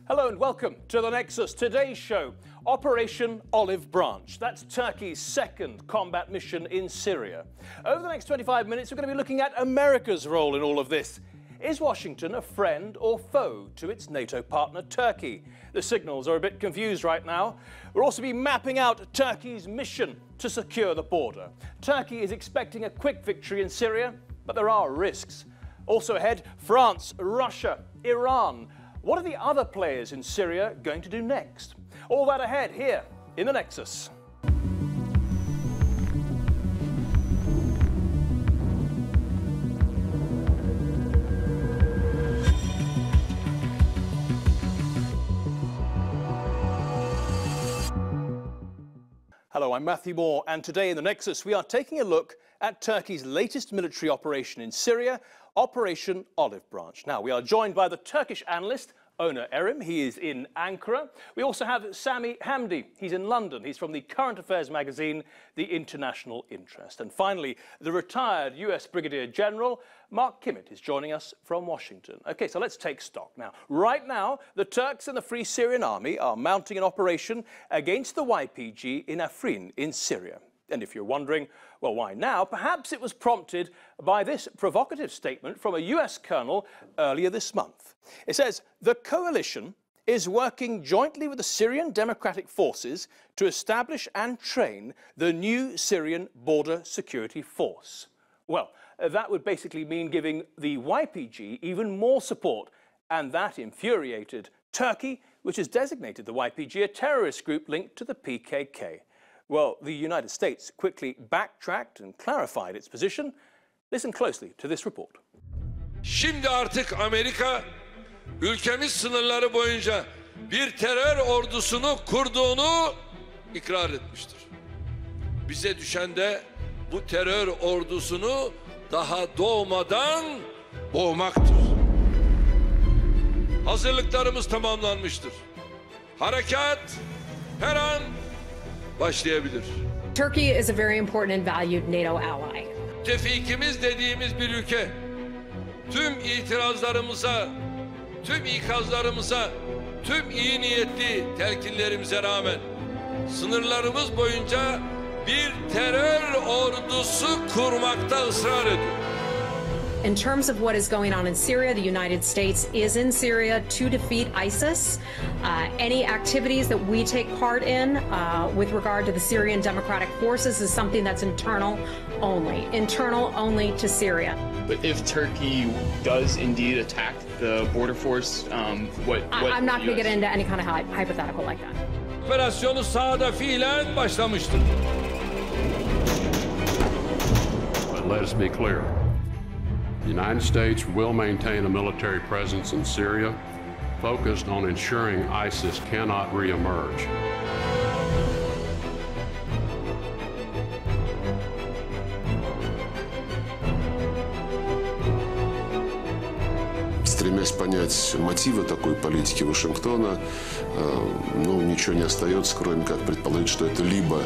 Hello and welcome to the Nexus. Today's show, Operation Olive Branch. That's Turkey's second combat mission in Syria. Over the next 25 minutes, we're going to be looking at America's role in all of this. Is Washington a friend or foe to its NATO partner, Turkey? The signals are a bit confused right now. We'll also be mapping out Turkey's mission to secure the border. Turkey is expecting a quick victory in Syria, but there are risks. Also ahead, France, Russia, Iran. What are the other players in Syria going to do next? All that ahead here in the Nexus. Hello, I'm Matthew Moore, and today in the Nexus we are taking a look at Turkey's latest military operation in Syria, Operation Olive Branch. Now, we are joined by the Turkish analyst, Onur Erim. He is in Ankara. We also have Sami Hamdi. He's in London. He's from the current affairs magazine, The International Interest. And finally, the retired US Brigadier General, Mark Kimmitt, is joining us from Washington. Okay, so let's take stock. Now, right now, the Turks and the Free Syrian Army are mounting an operation against the YPG in Afrin in Syria. And if you're wondering, well, why now? Perhaps it was prompted by this provocative statement from a US colonel earlier this month. It says, the coalition is working jointly with the Syrian Democratic Forces to establish and train the new Syrian Border Security Force. Well, that would basically mean giving the YPG even more support, and that infuriated Turkey, which has designated the YPG a terrorist group linked to the PKK. Well, the United States quickly backtracked and clarified its position. Listen closely to this report. Şimdi artık Amerika ülkemiz sınırları boyunca bir terör ordusunu kurduğunu ikrar etmiştir. Bize düşen de bu terör ordusunu daha doğmadan boğmaktır. Hazırlıklarımız tamamlanmıştır. Harekat her an başlayabilir. Turkey is a very important and valued NATO ally. Müttefikimiz dediğimiz bir ülke tüm itirazlarımıza, tüm ikazlarımıza, tüm iyi niyetli telkinlerimize rağmen sınırlarımız boyunca bir terör ordusu kurmakta ısrar ediyor. In terms of what is going on in Syria, the United States is in Syria to defeat ISIS. Any activities that we take part in with regard to the Syrian Democratic Forces is something that's internal only to Syria. But if Turkey does indeed attack the border force, I'm not going to get into any kind of hypothetical like that. Operasyonu sahada fiilen başlamıştır. But let us be clear. The United States will maintain a military presence in Syria, focused on ensuring ISIS cannot reemerge. Стремясь понять мотивы такой политики Вашингтона, ничего не остается, кроме как предположить, что это либо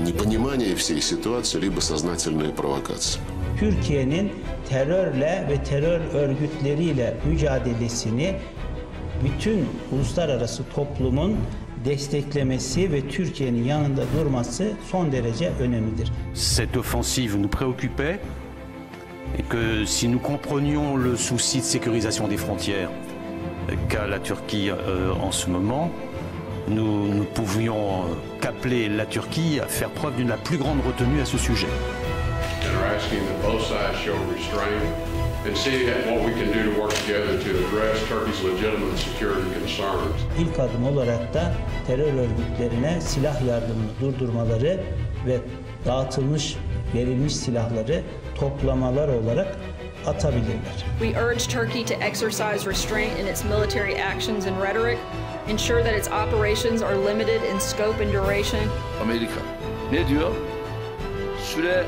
непонимание всей ситуации, lибо сознательные провокации. Türkiye'nin terörle ve terör örgütleriyle mücadelesini bütün uluslararası toplumun desteklemesi ve Türkiye'nin yanında durması son derece önemlidir. Cette offensive nous préoccupait et que si nous comprenions le souci de sécurisation des frontières qu'a la Turquie en ce moment, nous ne pouvions qu'appeler la Turquie à faire preuve d'une la plus grande retenue à ce sujet. We're asking that both sides show restraint and see what we can do to work together to address Turkey's legitimate security concerns. İlk adım olarak da terör örgütlerine silah yardımını durdurmaları ve dağıtılmış, verilmiş silahları toplamalar olarak atabilirler. We urge Turkey to exercise restraint in its military actions and rhetoric, ensure that its operations are limited in scope and duration. Amerika ne diyor? Süre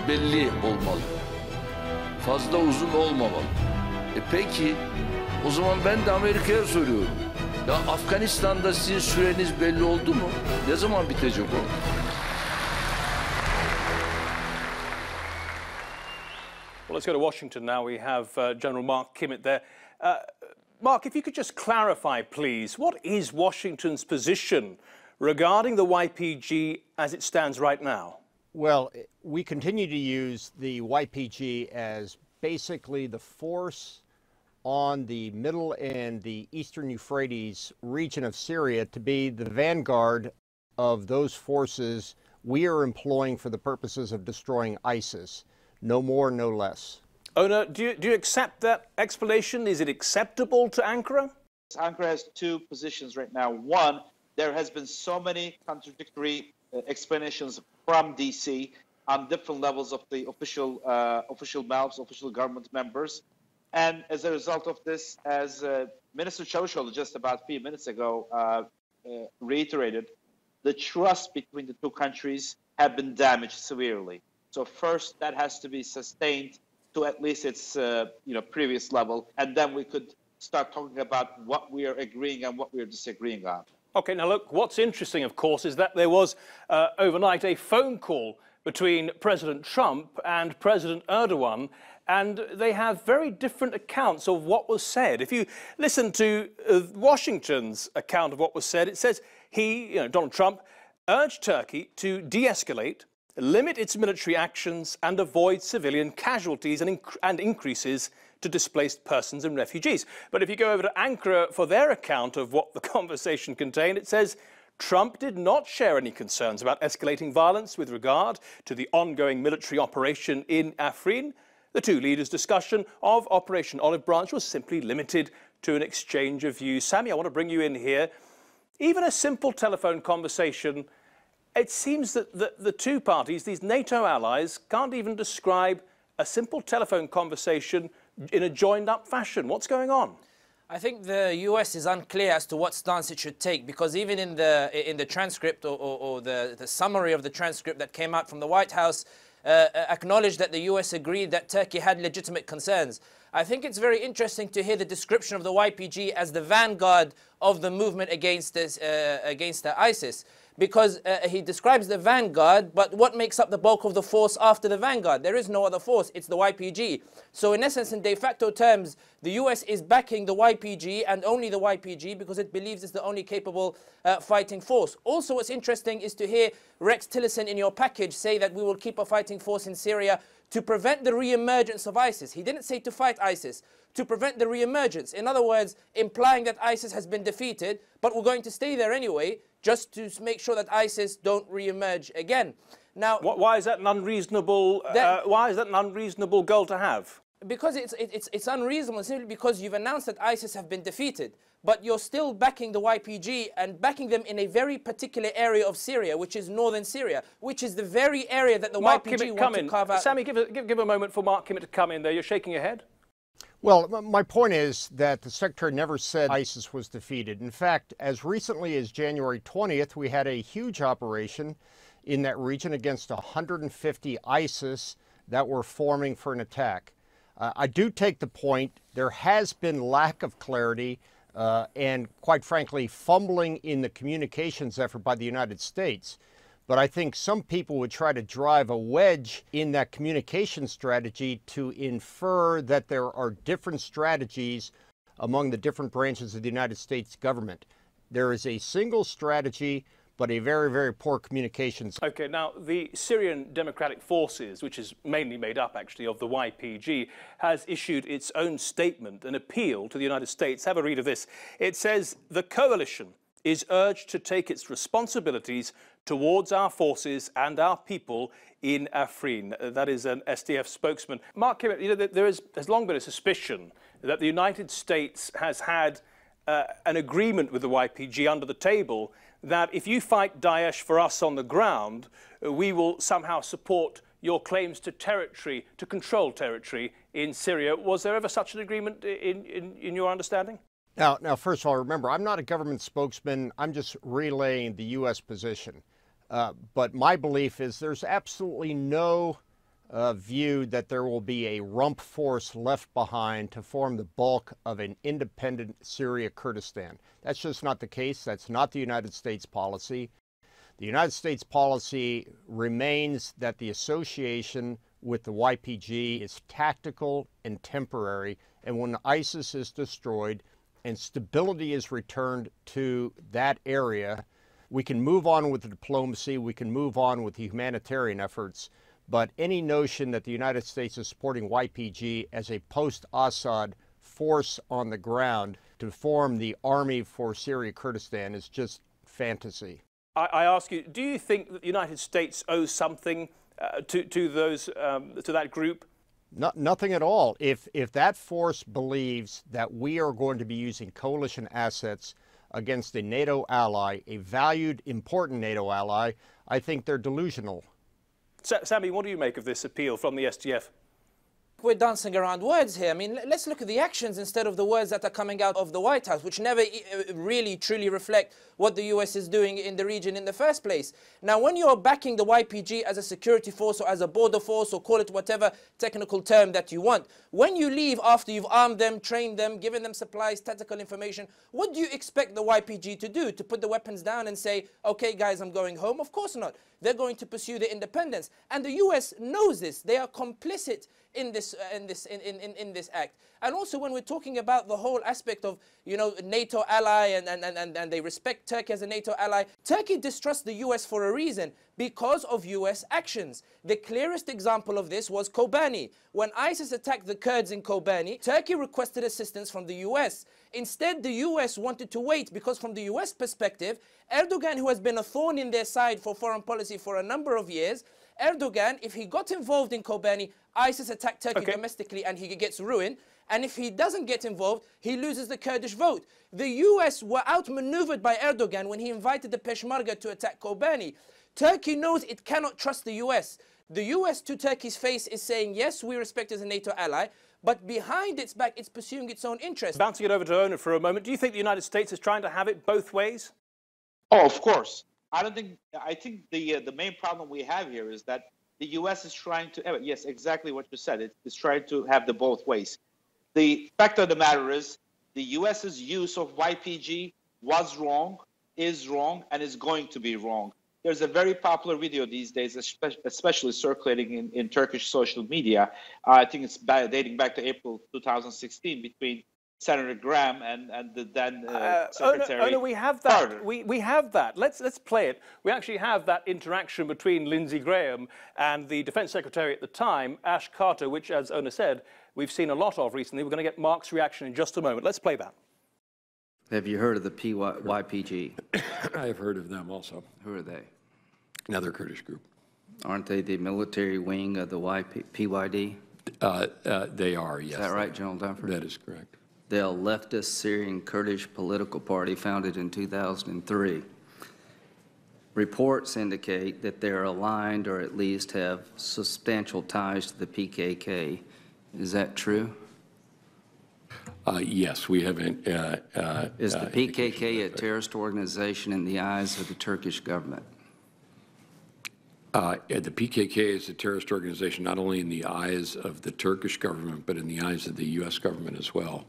belli olmalı. Fazla uzun olmamalı. Peki o zaman ben de Amerika'ya soruyorum. Ya Afganistan'da sizin süreniz belli oldu mu? Ne zaman bitecek o? Well, let's go to Washington now. We have General Mark Kimmitt there. Mark, if you could just clarify, please, what is Washington's position regarding the YPG as it stands right now? Well, we continue to use the YPG as basically the force on the middle and the eastern Euphrates region of Syria to be the vanguard of those forces we are employing for the purposes of destroying ISIS. No more, no less. Ona, do you accept that explanation? Is it acceptable to Ankara? Ankara has two positions right now. One, there has been so many contradictory explanations from DC on different levels of the official mouths, official government members. And as a result of this, as Minister Çavuşoğlu just about a few minutes ago reiterated, the trust between the two countries have been damaged severely. So first, that has to be sustained to at least its previous level, and then we could start talking about what we are agreeing and what we are disagreeing on. Okay, now look, what's interesting, of course, is that there was overnight a phone call between President Trump and President Erdogan, and they have very different accounts of what was said. If you listen to Washington's account of what was said, it says Donald Trump, urged Turkey to de-escalate, limit its military actions and avoid civilian casualties and increases to displaced persons and refugees. But if you go over to Ankara for their account of what the conversation contained, it says Trump did not share any concerns about escalating violence with regard to the ongoing military operation in Afrin. The two leaders' discussion of Operation Olive Branch was simply limited to an exchange of views. Sammy, I want to bring you in here. Even a simple telephone conversation, it seems that the two parties, these NATO allies, can't even describe a simple telephone conversation in a joined-up fashion. What's going on? I think the US is unclear as to what stance it should take, because even in the transcript or the summary of the transcript that came out from the White House acknowledged that the US agreed that Turkey had legitimate concerns. I think it's very interesting to hear the description of the YPG as the vanguard of the movement against ISIS, because he describes the vanguard, but what makes up the bulk of the force after the vanguard? There is no other force, it's the YPG. So in essence, in de facto terms, the US is backing the YPG and only the YPG because it believes it's the only capable fighting force. Also, what's interesting is to hear Rex Tillerson in your package say that we will keep a fighting force in Syria to prevent the re-emergence of ISIS. He didn't say to fight ISIS, to prevent the re-emergence. In other words, implying that ISIS has been defeated, but we're going to stay there anyway, just to make sure that ISIS don't re-emerge again. Now, why is that an unreasonable? Why is that an unreasonable goal to have? Because it's unreasonable simply because you've announced that ISIS have been defeated, but you're still backing the YPG and backing them in a very particular area of Syria, which is northern Syria, which is the very area that the YPG want to carve out. Sammy, give a moment for Mark Kimmett to come in there. You're shaking your head. Well, my point is that the Secretary never said ISIS was defeated. In fact, as recently as January 20th, we had a huge operation in that region against 150 ISIS that were forming for an attack. I do take the point there has been lack of clarity and, quite frankly, fumbling in the communications effort by the United States. But I think some people would try to drive a wedge in that communication strategy to infer that there are different strategies among the different branches of the United States government. There is a single strategy, but a very, very poor communications. Okay, now the Syrian Democratic Forces, which is mainly made up actually of the YPG, has issued its own statement, an appeal to the United States. Have a read of this. It says, the coalition is urged to take its responsibilities towards our forces and our people in Afrin. That is an SDF spokesman. Mark Kimmett, there has long been a suspicion that the United States has had an agreement with the YPG under the table that if you fight Daesh for us on the ground, we will somehow support your claims to territory, to control territory in Syria. Was there ever such an agreement in your understanding? Now, first of all, remember, I'm not a government spokesman. I'm just relaying the U.S. position. But my belief is there's absolutely no view that there will be a rump force left behind to form the bulk of an independent Syria Kurdistan. That's just not the case. That's not the United States policy. The United States policy remains that the association with the YPG is tactical and temporary, and when ISIS is destroyed, and stability is returned to that area, we can move on with the diplomacy, we can move on with the humanitarian efforts, but any notion that the United States is supporting YPG as a post-Assad force on the ground to form the army for Syria Kurdistan is just fantasy. I ask you, do you think that the United States owes something to that group? Nothing at all. If that force believes that we are going to be using coalition assets against a NATO ally, a valued, important NATO ally, I think they're delusional. Sammy, what do you make of this appeal from the SDF? We're dancing around words here. I mean, let's look at the actions instead of the words that are coming out of the White House, which never really truly reflect what the US is doing in the region in the first place. Now, when you're backing the YPG as a security force or as a border force, or call it whatever technical term that you want, when you leave after you've armed them, trained them, given them supplies, tactical information, what do you expect the YPG to do? To put the weapons down and say, okay, guys, I'm going home? Of course not. They're going to pursue their independence. And the US knows this. They are complicit in this act. And also, when we're talking about the whole aspect of, you know, NATO ally and they respect Turkey as a NATO ally, Turkey distrusts the US for a reason, because of US actions. The clearest example of this was Kobani. When ISIS attacked the Kurds in Kobani, Turkey requested assistance from the US. Instead, the US wanted to wait, because from the US perspective, Erdogan, who has been a thorn in their side for foreign policy for a number of years, Erdogan, if he got involved in Kobani, ISIS attacked Turkey domestically and he gets ruined. And if he doesn't get involved, he loses the Kurdish vote. The US were outmaneuvered by Erdogan when he invited the Peshmerga to attack Kobani. Turkey knows it cannot trust the US. The US, to Turkey's face, is saying, yes, we respect as a NATO ally, but behind its back, it's pursuing its own interests. Bouncing it over to Ona for a moment, do you think the United States is trying to have it both ways? Oh, of course. I think the main problem we have here is that the U.S. is trying to, yes, exactly what you said. It's trying to have the both ways. The fact of the matter is the U.S.'s use of YPG was wrong, is wrong, and is going to be wrong. There's a very popular video these days, especially circulating in Turkish social media. I think it's dating back to April 2016, between Senator Graham and the then Secretary. Oh no, we have that. We have that. Let's play it. We actually have that interaction between Lindsey Graham and the Defense Secretary at the time, Ash Carter, which, as Ona said, we've seen a lot of recently. We're going to get Mark's reaction in just a moment. Let's play that. Have you heard of the YPG? I have heard of them also. Who are they? Another Kurdish group. Aren't they the military wing of the PYD? They are, yes. Is that right, General Dunford? That is correct. They're a leftist Syrian Kurdish political party founded in 2003. Reports indicate that they're aligned, or at least have substantial ties to the PKK. Is that true? Yes, we have. Is the PKK a terrorist organization in the eyes of the Turkish government? The PKK is a terrorist organization not only in the eyes of the Turkish government, but in the eyes of the U.S. government as well,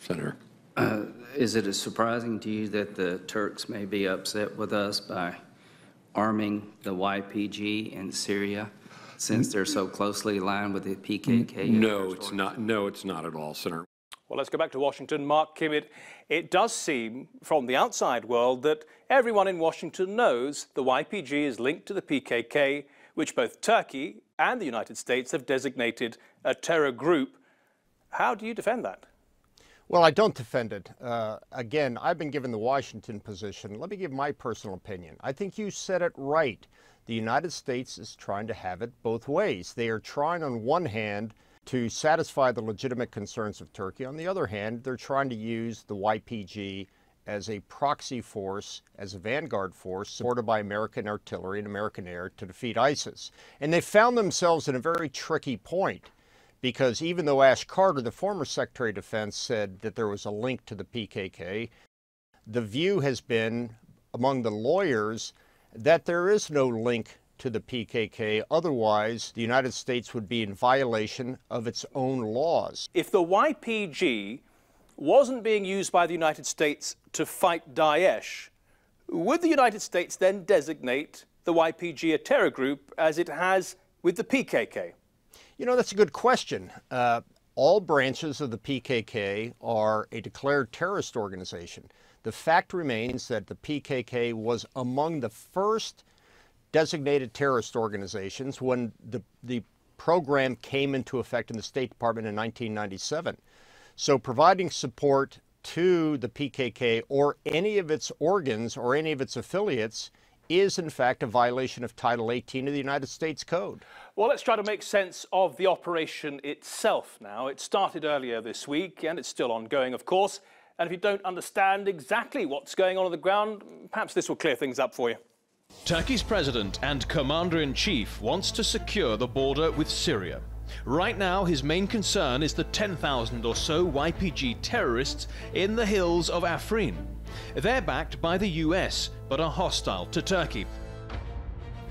Senator. Is it surprising to you that the Turks may be upset with us by arming the YPG in Syria, since they're so closely aligned with the PKK? No, it's not. No, it's not at all, Senator. Well, let's go back to Washington. Mark Kimmett, it does seem from the outside world that everyone in Washington knows the YPG is linked to the PKK, which both Turkey and the United States have designated a terror group. How do you defend that? Well, I don't defend it. Again, I've been given the Washington position. Let me give my personal opinion. I think you said it right. The United States is trying to have it both ways. They are trying, on one hand, to satisfy the legitimate concerns of Turkey. On the other hand, they're trying to use the YPG as a proxy force, as a vanguard force, supported by American artillery and American air to defeat ISIS. And they found themselves in a very tricky point, because even though Ash Carter, the former Secretary of Defense, said that there was a link to the PKK, the view has been among the lawyers that there is no link to the PKK. Otherwise, the United States would be in violation of its own laws. If the YPG wasn't being used by the United States to fight Daesh, would the United States then designate the YPG a terror group as it has with the PKK? You know, that's a good question. all branches of the PKK are a declared terrorist organization. The fact remains that the PKK was among the first designated terrorist organizations when the program came into effect in the State Department in 1997. So providing support to the PKK or any of its organs or any of its affiliates is in fact a violation of Title 18 of the United States Code. Well, let's try to make sense of the operation itself now. It started earlier this week and it's still ongoing, of course. And if you don't understand exactly what's going on the ground, perhaps this will clear things up for you. Turkey's president and commander-in-chief wants to secure the border with Syria. Right now, his main concern is the 10,000 or so YPG terrorists in the hills of Afrin. They're backed by the US, but are hostile to Turkey.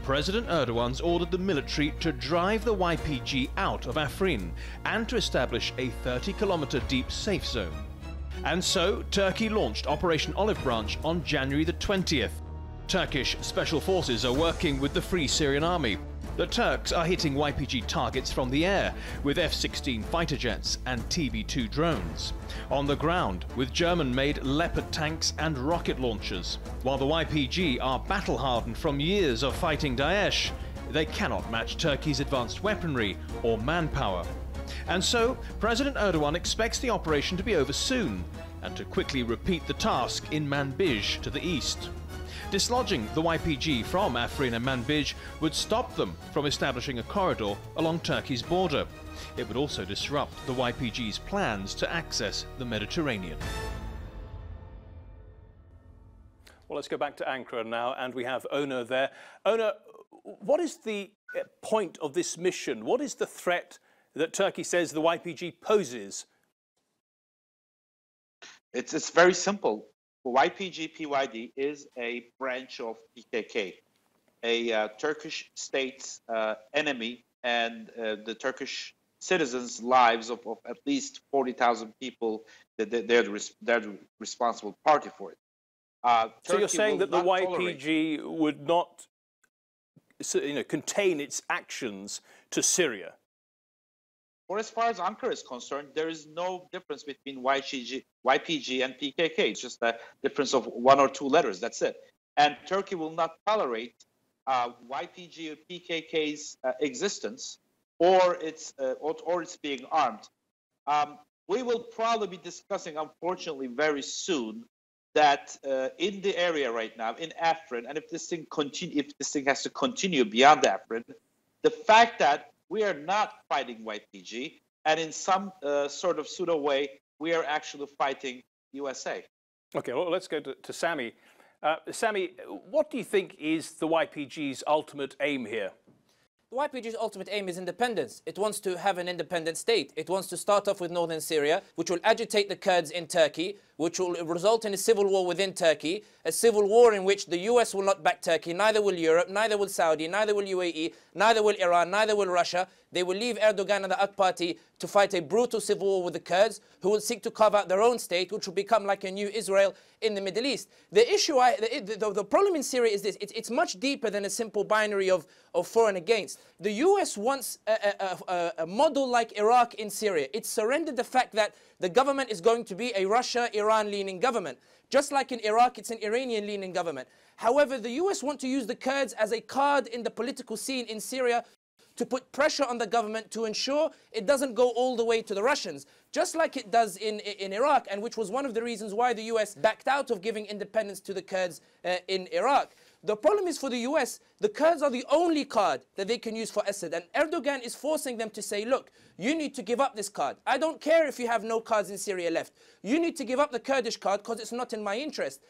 President Erdogan's ordered the military to drive the YPG out of Afrin and to establish a 30-kilometer deep safe zone. And so, Turkey launched Operation Olive Branch on January the 20th. Turkish special forces are working with the Free Syrian Army. The Turks are hitting YPG targets from the air with F-16 fighter jets and TB2 drones. On the ground with German-made Leopard tanks and rocket launchers. While the YPG are battle-hardened from years of fighting Daesh, they cannot match Turkey's advanced weaponry or manpower. And so, President Erdogan expects the operation to be over soon and to quickly repeat the task in Manbij to the east. Dislodging the YPG from Afrin and Manbij would stop them from establishing a corridor along Turkey's border. It would also disrupt the YPG's plans to access the Mediterranean. Well, let's go back to Ankara now, and we have Ona there. Ona, what is the point of this mission? What is the threat that Turkey says the YPG poses? It's very simple. YPG-PYD is a branch of PKK, a Turkish state's enemy, and the Turkish citizens' lives of at least 40,000 people, they're the responsible party for it. So you're saying that the YPG would not contain its actions to Syria? Or as far as Ankara is concerned, there is no difference between YPG and PKK. It's just a difference of one or two letters. That's it. And Turkey will not tolerate YPG or PKK's existence or its being armed. We will probably be discussing, unfortunately, very soon that in the area right now, in Afrin, and if this thing has to continue beyond Afrin, the fact that we are not fighting YPG, and in some sort of pseudo way, we are actually fighting USA. Okay, well, let's go to Sami. Sami, what do you think is the YPG's ultimate aim here? The YPG's ultimate aim is independence. It wants to have an independent state. It wants to start off with northern Syria, which will agitate the Kurds in Turkey, which will result in a civil war within Turkey, a civil war in which the US will not back Turkey, neither will Europe, neither will Saudi, neither will UAE, neither will Iran, neither will Russia. They will leave Erdogan and the AK Party to fight a brutal civil war with the Kurds, who will seek to carve out their own state, which will become like a new Israel in the Middle East. The issue, the problem in Syria is this. It's much deeper than a simple binary of for and against. The US wants a model like Iraq in Syria. It surrendered the fact that the government is going to be a Russia-Iran-leaning government. Just like in Iraq, it's an Iranian-leaning government. However, the US want to use the Kurds as a card in the political scene in Syria to put pressure on the government to ensure it doesn't go all the way to the Russians, just like it does in Iraq, and which was one of the reasons why the US backed out of giving independence to the Kurds in Iraq. The problem is for the US, the Kurds are the only card that they can use for Assad, and Erdogan is forcing them to say, look, you need to give up this card. I don't care if you have no cards in Syria left. You need to give up the Kurdish card because it's not in my interest.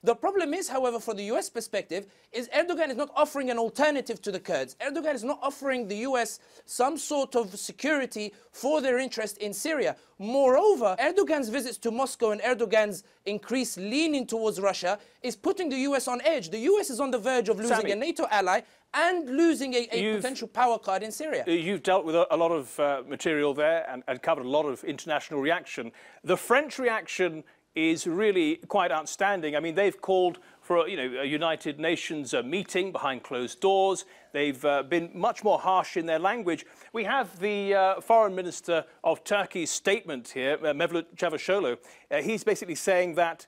The problem is, however, for the US perspective, is Erdogan is not offering an alternative to the Kurds. Erdogan is not offering the US some sort of security for their interest in Syria. Moreover, Erdogan's visits to Moscow and Erdogan's increased leaning towards Russia is putting the US on edge. The US is on the verge of losing a NATO ally and losing a potential power card in Syria. You've dealt with a lot of material there and covered a lot of international reaction. The French reaction is really quite outstanding. I mean, they've called for a United Nations meeting behind closed doors. They've been much more harsh in their language. We have the Foreign Minister of Turkey's statement here, Mevlut Cavusoglu. He's basically saying that,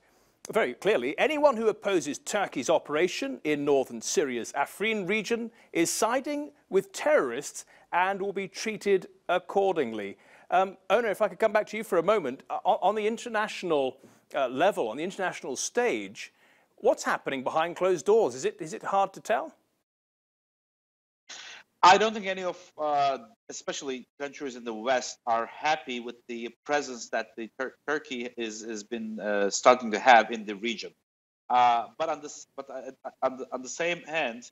very clearly, anyone who opposes Turkey's operation in northern Syria's Afrin region is siding with terrorists and will be treated accordingly. Ona, if I could come back to you for a moment. On the international level, on the international stage, what's happening behind closed doors? Is it hard to tell? I don't think any of, especially countries in the West, are happy with the presence that the Turkey has been starting to have in the region. But on the same hand,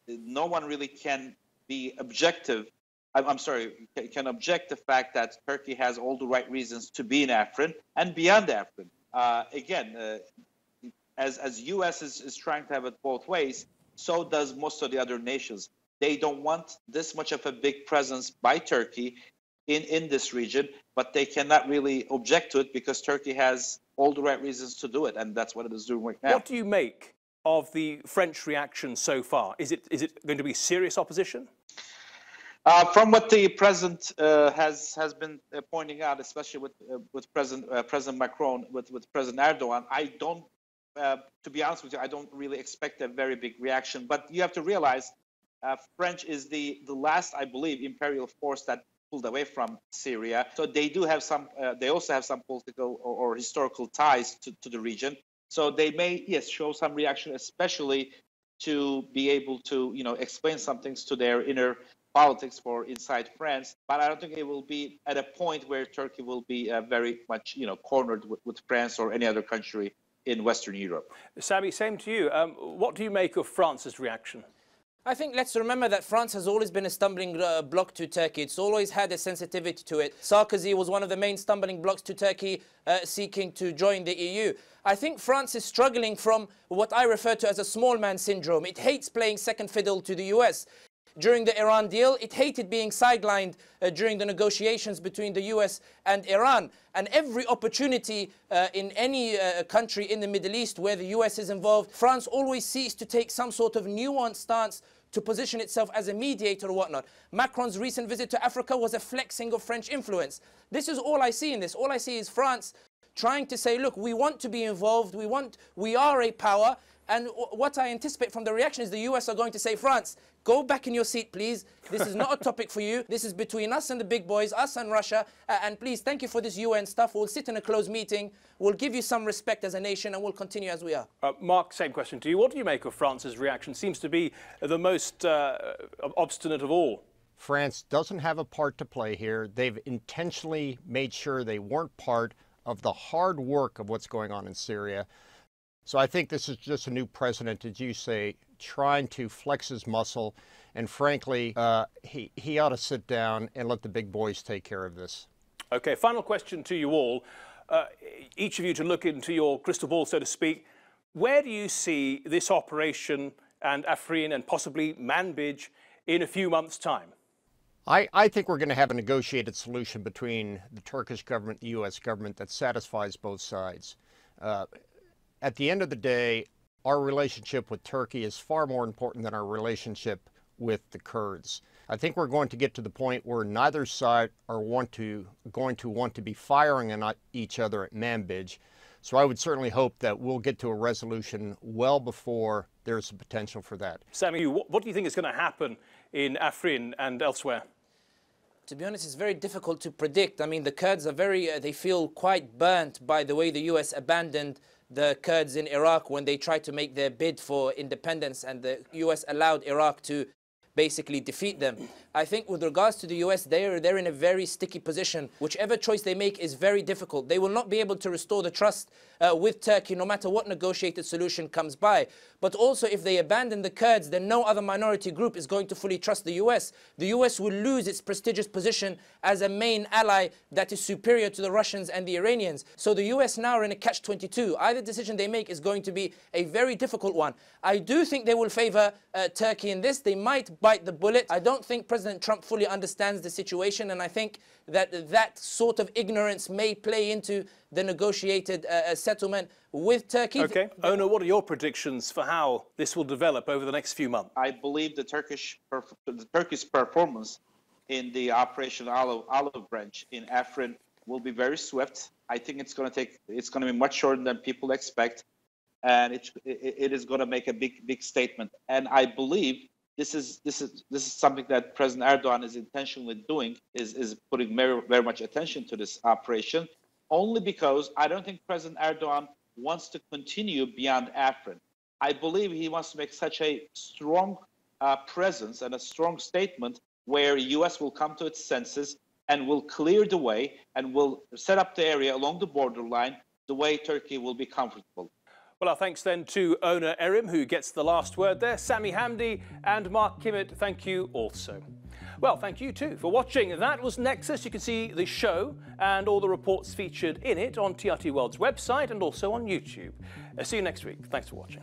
no one really can be objective. I'm sorry, can object the fact that Turkey has all the right reasons to be in Afrin and beyond Afrin. Again, as U.S. is trying to have it both ways, so does most of the other nations. They don't want this much of a big presence by Turkey in this region, but they cannot really object to it because Turkey has all the right reasons to do it, and that's what it is doing right now. What do you make of the French reaction so far? Is it going to be serious opposition? From what the president has been pointing out, especially with President Macron, with President Erdogan, I don't, to be honest with you, I don't really expect a very big reaction. But you have to realize, French is the last, I believe, imperial force that pulled away from Syria. So they do have some. They also have some political or historical ties to the region. So they may, yes, show some reaction, especially to be able to, explain some things to their inner politics for inside France, but I don't think it will be at a point where Turkey will be very much, cornered with France or any other country in Western Europe. Sami, same to you. What do you make of France's reaction? I think let's remember that France has always been a stumbling block to Turkey. It's always had a sensitivity to it. Sarkozy was one of the main stumbling blocks to Turkey seeking to join the EU. I think France is struggling from what I refer to as a small man syndrome. It hates playing second fiddle to the US. During the Iran deal, it hated being sidelined during the negotiations between the US and Iran. And every opportunity in any country in the Middle East where the US is involved, France always seeks to take some sort of nuanced stance to position itself as a mediator or whatnot. Macron's recent visit to Africa was a flexing of French influence. This is all I see in this. All I see is France trying to say, look, we want to be involved, we are a power. And what I anticipate from the reaction is the US are going to say, France, go back in your seat, please. This is not a topic for you. This is between us and the big boys, us and Russia. And please, thank you for this UN stuff. We'll sit in a closed meeting. We'll give you some respect as a nation, and we'll continue as we are. Mark, same question to you. What do you make of France's reaction? Seems to be the most obstinate of all. France doesn't have a part to play here. They've intentionally made sure they weren't part of the hard work of what's going on in Syria. So I think this is just a new president, as you say, trying to flex his muscle. And frankly, he ought to sit down and let the big boys take care of this. Okay, final question to you all. Each of you to look into your crystal ball, so to speak. Where do you see this operation and Afrin and possibly Manbij in a few months' time? I think we're going to have a negotiated solution between the Turkish government and the U.S. government that satisfies both sides. At the end of the day, our relationship with Turkey is far more important than our relationship with the Kurds. I think we're going to get to the point where neither side are going to want to be firing on each other at Manbij. So I would certainly hope that we'll get to a resolution well before there's a potential for that. Sami, what do you think is going to happen in Afrin and elsewhere? To be honest, it's very difficult to predict. I mean, the Kurds are they feel quite burnt by the way the US abandoned the Kurds in Iraq when they tried to make their bid for independence, and the US allowed Iraq to basically defeat them. I think with regards to the US, they're in a very sticky position. Whichever choice they make is very difficult. They will not be able to restore the trust with Turkey no matter what negotiated solution comes by. But also, if they abandon the Kurds, then no other minority group is going to fully trust the US. The US will lose its prestigious position as a main ally that is superior to the Russians and the Iranians. So the US now are in a catch-22. Either decision they make is going to be a very difficult one. I do think they will favor Turkey in this. They might bite the bullet. I don't think President Trump fully understands the situation, and I think that that sort of ignorance may play into the negotiated settlement with Turkey. Okay. Ona, what are your predictions for how this will develop over the next few months? I believe the Turkish performance in the Operation Olive Branch in Afrin will be very swift. I think it's going to be much shorter than people expect, and it is going to make a big statement. And I believe this is something that President Erdogan is intentionally doing, is putting very much attention to this operation, only because I don't think President Erdogan wants to continue beyond Afrin. I believe he wants to make such a strong presence and a strong statement where the U.S. will come to its senses and will clear the way and will set up the area along the borderline the way Turkey will be comfortable. Well, our thanks then to Ona Erim, who gets the last word there. Sami Hamdi and Mark Kimmett, thank you also. Well, thank you too for watching. That was Nexus. You can see the show and all the reports featured in it on TRT World's website and also on YouTube. See you next week. Thanks for watching.